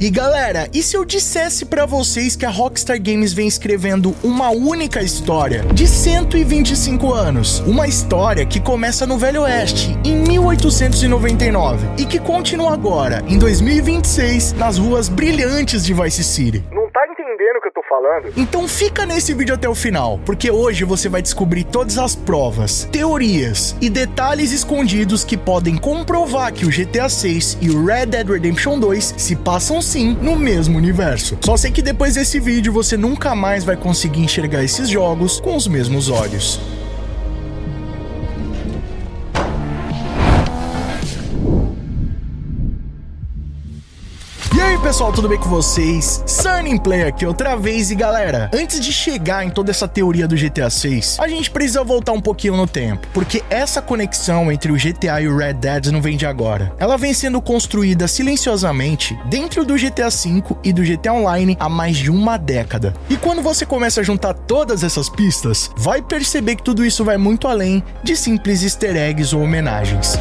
E galera, e se eu dissesse pra vocês que a Rockstar Games vem escrevendo uma única história de 125 anos? Uma história que começa no Velho Oeste, em 1899, e que continua agora, em 2026, nas ruas brilhantes de Vice City. Tá entendendo o que eu tô falando? Então fica nesse vídeo até o final, porque hoje você vai descobrir todas as provas, teorias e detalhes escondidos que podem comprovar que o GTA 6 e o Red Dead Redemption 2 se passam sim no mesmo universo. Só sei que depois desse vídeo você nunca mais vai conseguir enxergar esses jogos com os mesmos olhos. E aí pessoal, tudo bem com vocês? Sunnyplay aqui outra vez e galera, antes de chegar em toda essa teoria do GTA 6, a gente precisa voltar um pouquinho no tempo, porque essa conexão entre o GTA e o Red Dead não vem de agora. Ela vem sendo construída silenciosamente dentro do GTA 5 e do GTA Online há mais de uma década. E quando você começa a juntar todas essas pistas, vai perceber que tudo isso vai muito além de simples easter eggs ou homenagens.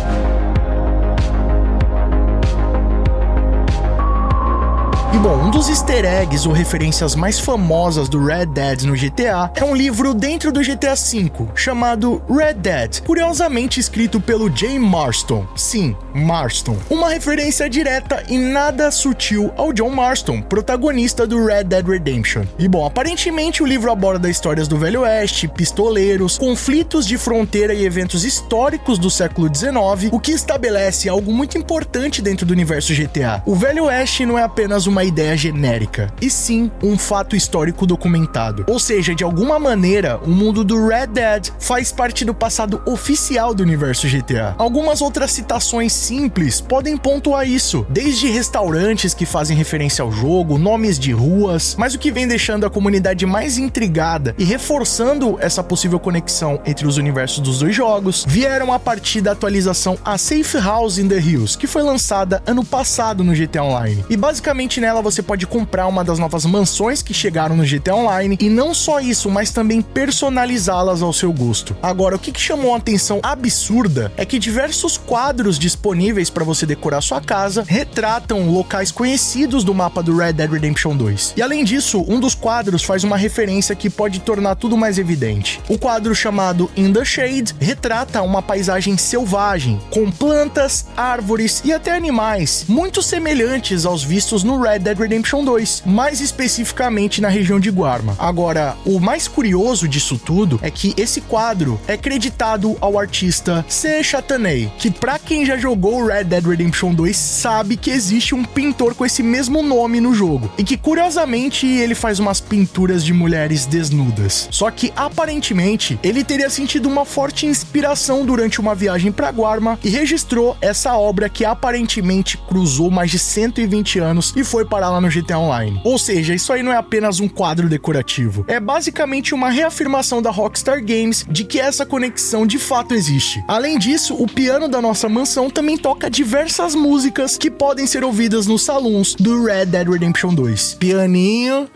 E bom, um dos easter eggs ou referências mais famosas do Red Dead no GTA é um livro dentro do GTA V, chamado Red Dead, curiosamente escrito pelo Jay Marston. Sim, Marston. Uma referência direta e nada sutil ao John Marston, protagonista do Red Dead Redemption. E bom, aparentemente o livro aborda histórias do Velho Oeste, pistoleiros, conflitos de fronteira e eventos históricos do século XIX, o que estabelece algo muito importante dentro do universo GTA. O Velho Oeste não é apenas uma ideia genérica, e sim um fato histórico documentado. Ou seja, de alguma maneira, o mundo do Red Dead faz parte do passado oficial do universo GTA. Algumas outras citações simples podem pontuar isso, desde restaurantes que fazem referência ao jogo, nomes de ruas, mas o que vem deixando a comunidade mais intrigada e reforçando essa possível conexão entre os universos dos dois jogos, vieram a partir da atualização A Safe House in the Hills, que foi lançada ano passado no GTA Online. E basicamente nela você pode comprar uma das novas mansões que chegaram no GTA Online, e não só isso, mas também personalizá-las ao seu gosto. Agora, o que chamou uma atenção absurda é que diversos quadros disponíveis para você decorar sua casa retratam locais conhecidos do mapa do Red Dead Redemption 2. E além disso, um dos quadros faz uma referência que pode tornar tudo mais evidente. O quadro chamado In the Shade retrata uma paisagem selvagem, com plantas, árvores e até animais, muito semelhantes aos vistos no Red Dead Redemption 2, mais especificamente na região de Guarma. Agora, o mais curioso disso tudo é que esse quadro é creditado ao artista C. Chatanay, que pra quem já jogou Red Dead Redemption 2 sabe que existe um pintor com esse mesmo nome no jogo, e que curiosamente ele faz umas pinturas de mulheres desnudas. Só que aparentemente ele teria sentido uma forte inspiração durante uma viagem pra Guarma e registrou essa obra que aparentemente cruzou mais de 120 anos e foi parar lá no GTA Online. Ou seja, isso aí não é apenas um quadro decorativo, é basicamente uma reafirmação da Rockstar Games de que essa conexão de fato existe. Além disso, o piano da nossa mansão também toca diversas músicas que podem ser ouvidas nos salões do Red Dead Redemption 2. Pianinho...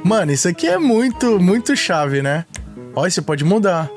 Mano, isso aqui é muito chave, né? Olha, você pode mudar.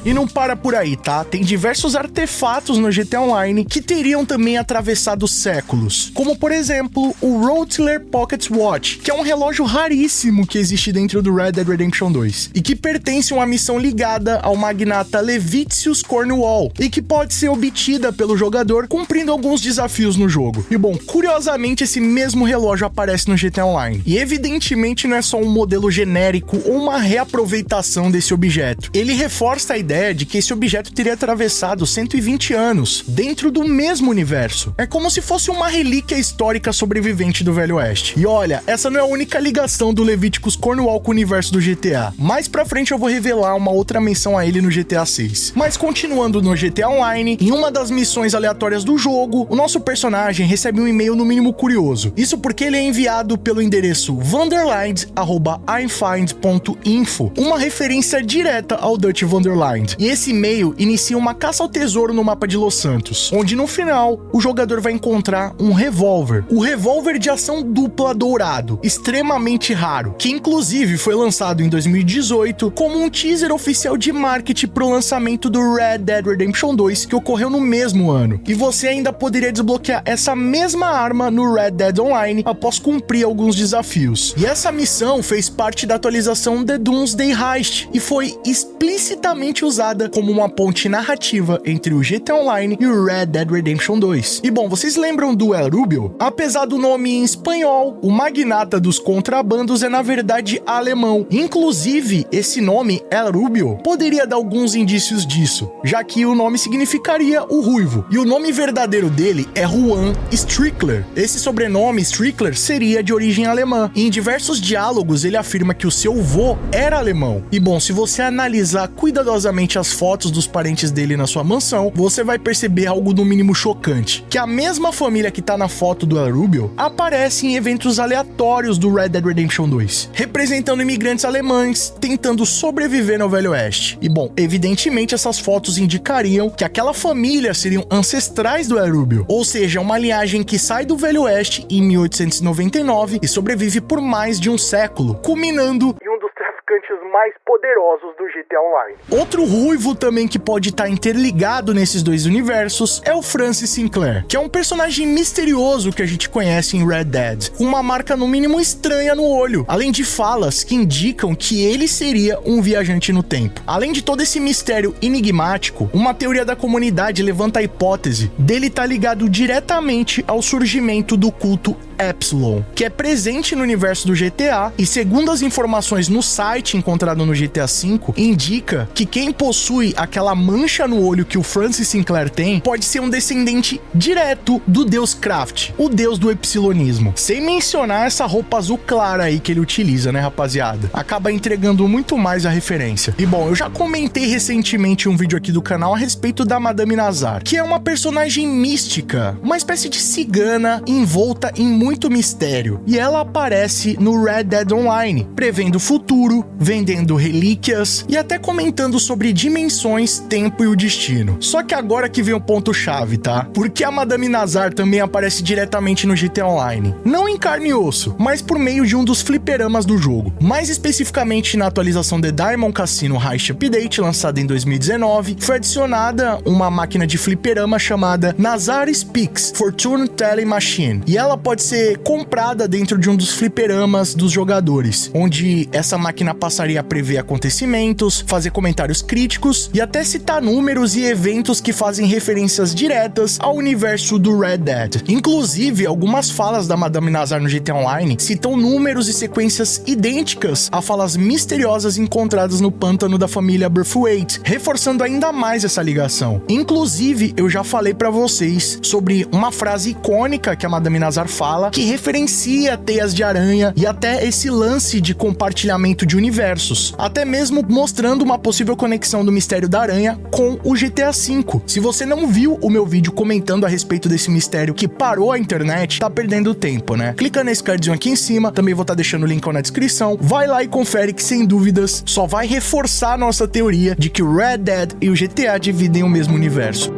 E não para por aí, tá? Tem diversos artefatos no GTA Online que teriam também atravessado séculos, como por exemplo o Rottler Pocket Watch, que é um relógio raríssimo que existe dentro do Red Dead Redemption 2 e que pertence a uma missão ligada ao magnata Levitius Cornwall e que pode ser obtida pelo jogador cumprindo alguns desafios no jogo. E bom, curiosamente esse mesmo relógio aparece no GTA Online, e evidentemente não é só um modelo genérico ou uma reaproveitação desse objeto. Ele reforça a ideia de que esse objeto teria atravessado 120 anos dentro do mesmo universo. É como se fosse uma relíquia histórica sobrevivente do Velho Oeste. E olha, essa não é a única ligação do Leviticus Cornwall com o universo do GTA. Mais pra frente eu vou revelar uma outra menção a ele no GTA 6. Mas continuando no GTA Online, em uma das missões aleatórias do jogo, o nosso personagem recebe um e-mail no mínimo curioso. Isso porque ele é enviado pelo endereço vanderlinde@ifind.info, uma referência direta ao Dutch Vanderlinde. Island. E esse e-mail inicia uma caça ao tesouro no mapa de Los Santos, onde no final o jogador vai encontrar um revólver. O revólver de ação dupla dourado, extremamente raro, que inclusive foi lançado em 2018 como um teaser oficial de marketing pro lançamento do Red Dead Redemption 2, que ocorreu no mesmo ano. E você ainda poderia desbloquear essa mesma arma no Red Dead Online após cumprir alguns desafios. E essa missão fez parte da atualização The Doomsday Heist e foi explicitamente usada como uma ponte narrativa entre o GTA Online e o Red Dead Redemption 2. E bom, vocês lembram do El Rubio? Apesar do nome em espanhol, o magnata dos contrabandos é na verdade alemão. Inclusive, esse nome, El Rubio, poderia dar alguns indícios disso, já que o nome significaria o ruivo. E o nome verdadeiro dele é Juan Strickler. Esse sobrenome, Strickler, seria de origem alemã. E em diversos diálogos ele afirma que o seu vô era alemão. E bom, se você analisar cuidadosamente as fotos dos parentes dele na sua mansão, você vai perceber algo no mínimo chocante, que a mesma família que tá na foto do El Rubio aparece em eventos aleatórios do Red Dead Redemption 2, representando imigrantes alemães tentando sobreviver no Velho Oeste. E bom, evidentemente essas fotos indicariam que aquela família seriam ancestrais do El Rubio, ou seja, uma linhagem que sai do Velho Oeste em 1899 e sobrevive por mais de um século, culminando E um dos traficantes mais poderosos do GTA Online. Outro ruivo também que pode estar interligado nesses dois universos é o Francis Sinclair, que é um personagem misterioso que a gente conhece em Red Dead, com uma marca no mínimo estranha no olho, além de falas que indicam que ele seria um viajante no tempo. Além de todo esse mistério enigmático, uma teoria da comunidade levanta a hipótese dele estar ligado diretamente ao surgimento do culto Epsilon, que é presente no universo do GTA, e segundo as informações no site encontrado no GTA V, indica que quem possui aquela mancha no olho que o Francis Sinclair tem pode ser um descendente direto do deus Kraft, o deus do epsilonismo. Sem mencionar essa roupa azul clara aí que ele utiliza, né, rapaziada? Acaba entregando muito mais a referência. E bom, eu já comentei recentemente um vídeo aqui do canal a respeito da Madame Nazar, que é uma personagem mística, uma espécie de cigana envolta em muito mistério, e ela aparece no Red Dead Online, prevendo o futuro, vendendo relíquias e até comentando sobre dimensões, tempo e o destino. Só que agora que vem o ponto-chave, tá? Porque a Madame Nazar também aparece diretamente no GTA Online. Não em carne e osso, mas por meio de um dos fliperamas do jogo. Mais especificamente na atualização The Diamond Casino Heist Update, lançada em 2019, foi adicionada uma máquina de fliperama chamada Nazar Speaks Fortune Telling Machine. E ela pode ser comprada dentro de um dos fliperamas dos jogadores, onde essa máquina passaria a prever acontecimentos, fazer comentários críticos e até citar números e eventos que fazem referências diretas ao universo do Red Dead. Inclusive, algumas falas da Madame Nazar no GTA Online citam números e sequências idênticas a falas misteriosas encontradas no pântano da família Braithwaite, reforçando ainda mais essa ligação. Inclusive, eu já falei pra vocês sobre uma frase icônica que a Madame Nazar fala, que referencia teias de aranha e até esse lance de compartilhamento de universos, até mesmo mostrando uma possível conexão do mistério da aranha com o GTA V. Se você não viu o meu vídeo comentando a respeito desse mistério que parou a internet, tá perdendo tempo, né? Clica nesse cardzinho aqui em cima, também vou estar deixando o link na descrição, vai lá e confere que sem dúvidas só vai reforçar a nossa teoria de que o Red Dead e o GTA dividem o mesmo universo.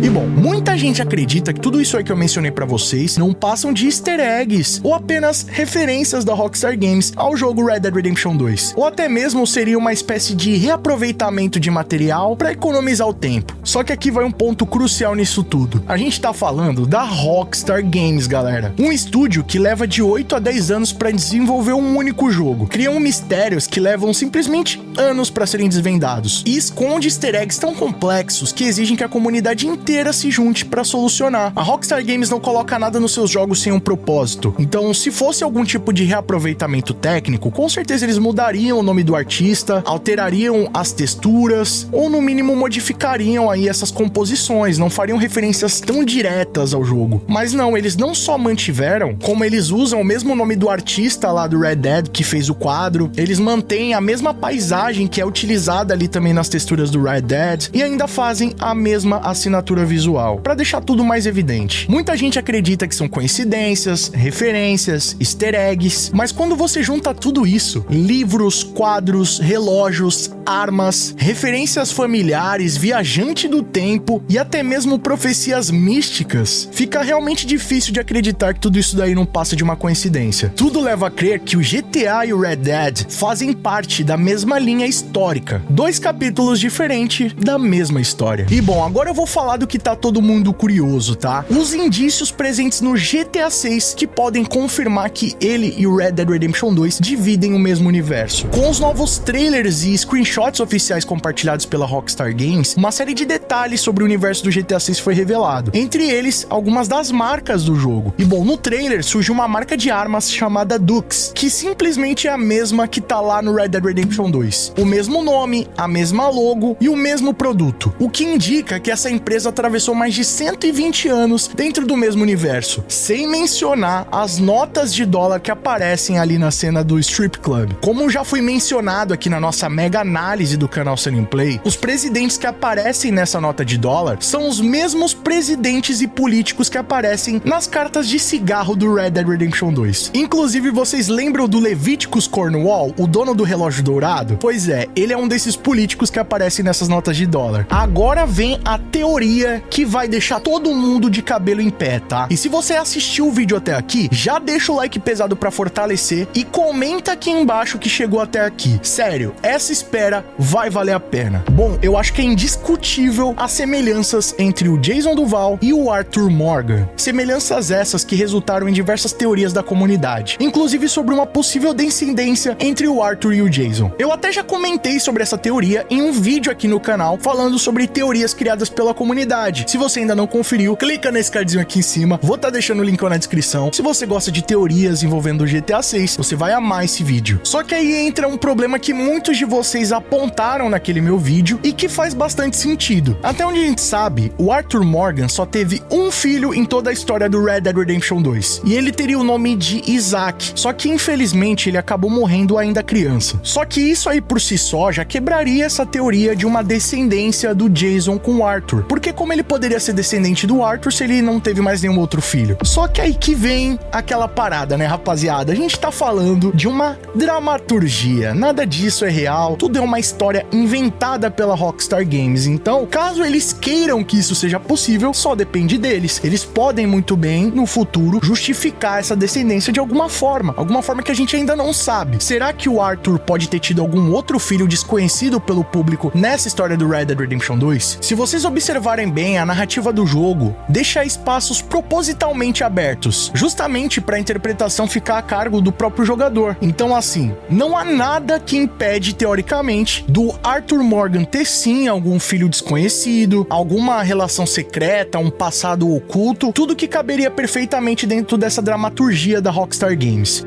E bom, muita gente acredita que tudo isso aí que eu mencionei pra vocês não passam de easter eggs ou apenas referências da Rockstar Games ao jogo Red Dead Redemption 2, ou até mesmo seria uma espécie de reaproveitamento de material pra economizar o tempo. Só que aqui vai um ponto crucial nisso tudo. A gente tá falando da Rockstar Games, galera. Um estúdio que leva de 8 a 10 anos pra desenvolver um único jogo. Criam mistérios que levam simplesmente anos pra serem desvendados. E esconde easter eggs tão complexos que exigem que a comunidade inteira se junte para solucionar. A Rockstar Games não coloca nada nos seus jogos sem um propósito. Então, se fosse algum tipo de reaproveitamento técnico, com certeza eles mudariam o nome do artista, alterariam as texturas, ou no mínimo modificariam aí essas composições, não fariam referências tão diretas ao jogo. Mas não, eles não só mantiveram, como eles usam o mesmo nome do artista lá do Red Dead que fez o quadro, eles mantêm a mesma paisagem que é utilizada ali também nas texturas do Red Dead, e ainda fazem a mesma assinatura visual, para deixar tudo mais evidente. Muita gente acredita que são coincidências, referências, easter eggs, mas quando você junta tudo isso, livros, quadros, relógios, armas, referências familiares, viajante do tempo e até mesmo profecias místicas, fica realmente difícil de acreditar que tudo isso daí não passa de uma coincidência. Tudo leva a crer que o GTA e o Red Dead fazem parte da mesma linha histórica, 2 capítulos diferentes da mesma história. E bom, agora eu vou falar do que tá todo mundo curioso, tá? Os indícios presentes no GTA 6 que podem confirmar que ele e o Red Dead Redemption 2 dividem o mesmo universo. Com os novos trailers e screenshots oficiais compartilhados pela Rockstar Games, uma série de detalhes sobre o universo do GTA 6 foi revelado. Entre eles, algumas das marcas do jogo. E bom, no trailer surge uma marca de armas chamada Dux, que simplesmente é a mesma que tá lá no Red Dead Redemption 2. O mesmo nome, a mesma logo e o mesmo produto. O que indica que essa empresa atravessou mais de 120 anos dentro do mesmo universo. Sem mencionar as notas de dólar que aparecem ali na cena do Strip Club. Como já foi mencionado aqui na nossa mega análise do canal Sunny Play, os presidentes que aparecem nessa nota de dólar são os mesmos presidentes e políticos que aparecem nas cartas de cigarro do Red Dead Redemption 2. Inclusive, vocês lembram do Leviticus Cornwall, o dono do relógio dourado? Pois é, ele é um desses políticos que aparecem nessas notas de dólar. Agora vem a teoria que vai deixar todo mundo de cabelo em pé, tá? E se você assistiu o vídeo até aqui, já deixa o like pesado pra fortalecer e comenta aqui embaixo que chegou até aqui. Sério, essa espera vai valer a pena. Bom, eu acho que é indiscutível as semelhanças entre o Jason Duval e o Arthur Morgan. Semelhanças essas que resultaram em diversas teorias da comunidade, inclusive sobre uma possível descendência entre o Arthur e o Jason. Eu até já comentei sobre essa teoria em um vídeo aqui no canal falando sobre teorias criadas pela comunidade. Se você ainda não conferiu, clica nesse cardzinho aqui em cima, vou estar deixando o link na descrição. Se você gosta de teorias envolvendo o GTA 6, você vai amar esse vídeo. Só que aí entra um problema que muitos de vocês apontaram naquele meu vídeo e que faz bastante sentido. Até onde a gente sabe, o Arthur Morgan só teve um filho em toda a história do Red Dead Redemption 2, e ele teria o nome de Isaac, só que infelizmente ele acabou morrendo ainda criança. Só que isso aí por si só já quebraria essa teoria de uma descendência do Jason com o Arthur, porque como ele poderia ser descendente do Arthur se ele não teve mais nenhum outro filho? Só que aí que vem aquela parada, né, rapaziada? A gente tá falando de uma dramaturgia, nada disso é real, tudo é uma história inventada pela Rockstar Games, então caso eles queiram que isso seja possível, só depende deles. Eles podem muito bem, no futuro, justificar essa descendência de alguma forma que a gente ainda não sabe. Será que o Arthur pode ter tido algum outro filho desconhecido pelo público nessa história do Red Dead Redemption 2? Se vocês observarem bem, a narrativa do jogo deixa espaços propositalmente abertos, justamente para a interpretação ficar a cargo do próprio jogador. Então assim, não há nada que impede, teoricamente, do Arthur Morgan ter sim algum filho desconhecido, alguma relação secreta, um passado oculto, tudo que caberia perfeitamente dentro dessa dramaturgia da Rockstar Games.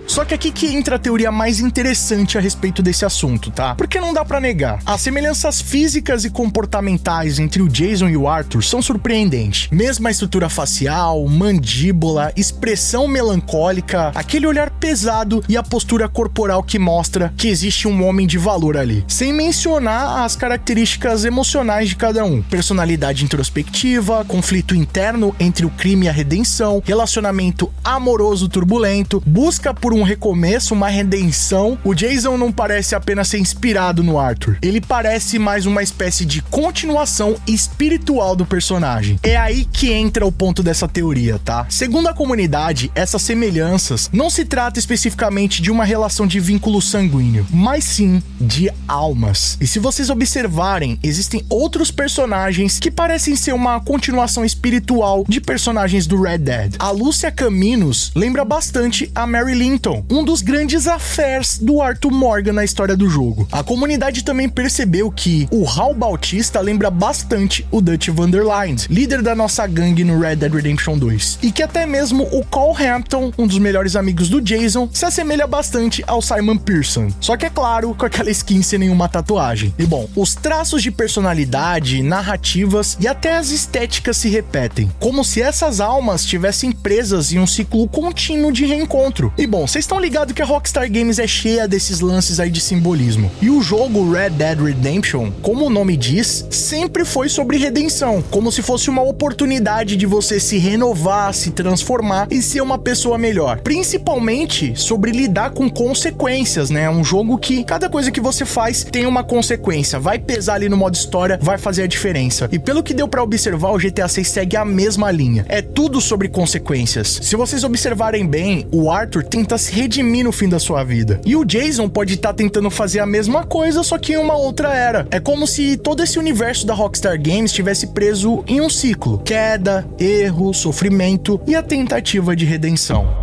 Só que aqui que entra a teoria mais interessante a respeito desse assunto, tá? Porque não dá pra negar. As semelhanças físicas e comportamentais entre o Jason e o Arthur são surpreendentes. Mesma estrutura facial, mandíbula, expressão melancólica, aquele olhar pesado e a postura corporal que mostra que existe um homem de valor ali. Sem mencionar as características emocionais de cada um. Personalidade introspectiva, conflito interno entre o crime e a redenção, relacionamento amoroso turbulento, busca por um recomeço, uma redenção. O Jason não parece apenas ser inspirado no Arthur. Ele parece mais uma espécie de continuação espiritual do personagem. É aí que entra o ponto dessa teoria, tá? Segundo a comunidade, essas semelhanças não se trata especificamente de uma relação de vínculo sanguíneo, mas sim de almas. E se vocês observarem, existem outros personagens que parecem ser uma continuação espiritual de personagens do Red Dead. A Lúcia Caminos lembra bastante a Mary Linton, um dos grandes affairs do Arthur Morgan na história do jogo. A comunidade também percebeu que o Hal Bautista lembra bastante o Dutch Van der Linde, líder da nossa gangue no Red Dead Redemption 2, e que até mesmo o Cole Hampton, um dos melhores amigos do Jason, se assemelha bastante ao Simon Pearson, só que é claro, com aquela skin sem nenhuma tatuagem. E bom, os traços de personalidade, narrativas e até as estéticas se repetem, como se essas almas estivessem presas em um ciclo contínuo de reencontro. E bom, vocês Vocês estão ligados que a Rockstar Games é cheia desses lances aí de simbolismo. E o jogo Red Dead Redemption, como o nome diz, sempre foi sobre redenção, como se fosse uma oportunidade de você se renovar, se transformar e ser uma pessoa melhor. Principalmente sobre lidar com consequências, né? É um jogo que cada coisa que você faz tem uma consequência, vai pesar ali no modo história, vai fazer a diferença. E pelo que deu pra observar, o GTA 6 segue a mesma linha. É tudo sobre consequências. Se vocês observarem bem, o Arthur tenta se redimir no fim da sua vida. E o Jason pode estar tentando fazer a mesma coisa, só que em uma outra era. É como se todo esse universo da Rockstar Games estivesse preso em um ciclo: queda, erro, sofrimento e a tentativa de redenção.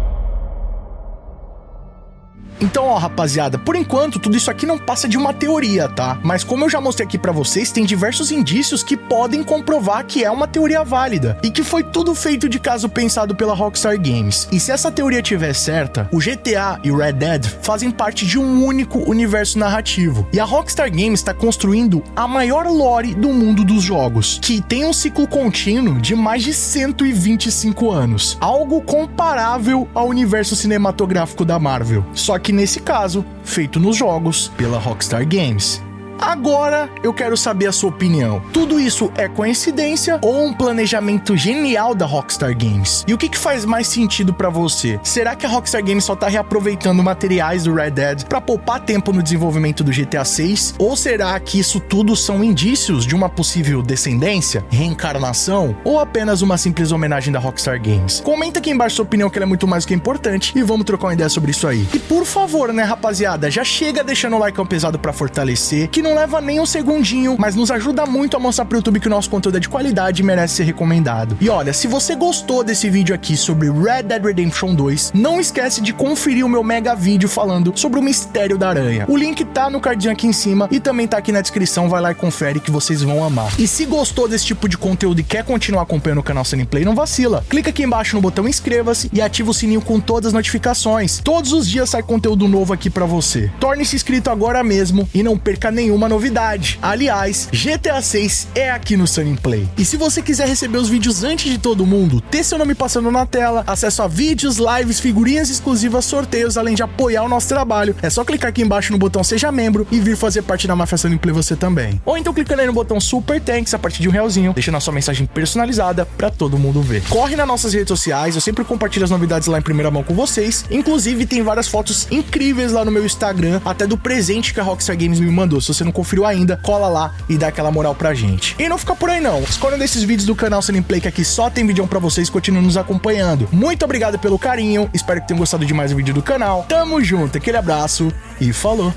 Então, ó, rapaziada, por enquanto, tudo isso aqui não passa de uma teoria, tá? Mas como eu já mostrei aqui pra vocês, tem diversos indícios que podem comprovar que é uma teoria válida e que foi tudo feito de caso pensado pela Rockstar Games. E se essa teoria tiver certa, o GTA e o Red Dead fazem parte de um único universo narrativo. E a Rockstar Games está construindo a maior lore do mundo dos jogos, que tem um ciclo contínuo de mais de 125 anos. Algo comparável ao universo cinematográfico da Marvel. Só que nesse caso, feito nos jogos pela Rockstar Games. Agora eu quero saber a sua opinião. Tudo isso é coincidência ou um planejamento genial da Rockstar Games? E o que faz mais sentido pra você? Será que a Rockstar Games só tá reaproveitando materiais do Red Dead pra poupar tempo no desenvolvimento do GTA 6? Ou será que isso tudo são indícios de uma possível descendência, reencarnação ou apenas uma simples homenagem da Rockstar Games? Comenta aqui embaixo sua opinião, que ela é muito mais do que importante, e vamos trocar uma ideia sobre isso aí. E por favor, né, rapaziada, já chega deixando o like pesado pra fortalecer, que não leva nem um segundinho, mas nos ajuda muito a mostrar pro YouTube que o nosso conteúdo é de qualidade e merece ser recomendado. E olha, se você gostou desse vídeo aqui sobre Red Dead Redemption 2, não esquece de conferir o meu mega vídeo falando sobre o mistério da aranha. O link tá no cardinho aqui em cima e também tá aqui na descrição, vai lá e confere que vocês vão amar. E se gostou desse tipo de conteúdo e quer continuar acompanhando o canal Sunny Play, não vacila. Clica aqui embaixo no botão inscreva-se e ativa o sininho com todas as notificações. Todos os dias sai conteúdo novo aqui pra você. Torne-se inscrito agora mesmo e não perca nenhuma novidade. Aliás, GTA 6 é aqui no Sunny Play. E se você quiser receber os vídeos antes de todo mundo, ter seu nome passando na tela, acesso a vídeos, lives, figurinhas exclusivas, sorteios, além de apoiar o nosso trabalho, é só clicar aqui embaixo no botão Seja Membro e vir fazer parte da máfia Sunny Play você também. Ou então clicando aí no botão Super Thanks a partir de R$1, deixando a sua mensagem personalizada pra todo mundo ver. Corre nas nossas redes sociais, eu sempre compartilho as novidades lá em primeira mão com vocês. Inclusive, tem várias fotos incríveis lá no meu Instagram, até do presente que a Rockstar Games me mandou. Se você não conferiu ainda, cola lá e dá aquela moral pra gente. E não fica por aí não, escolha um desses vídeos do canal Sunny Play, que aqui só tem vídeo pra vocês, continuem nos acompanhando. Muito obrigado pelo carinho, espero que tenham gostado demais do vídeo do canal. Tamo junto, aquele abraço e falou!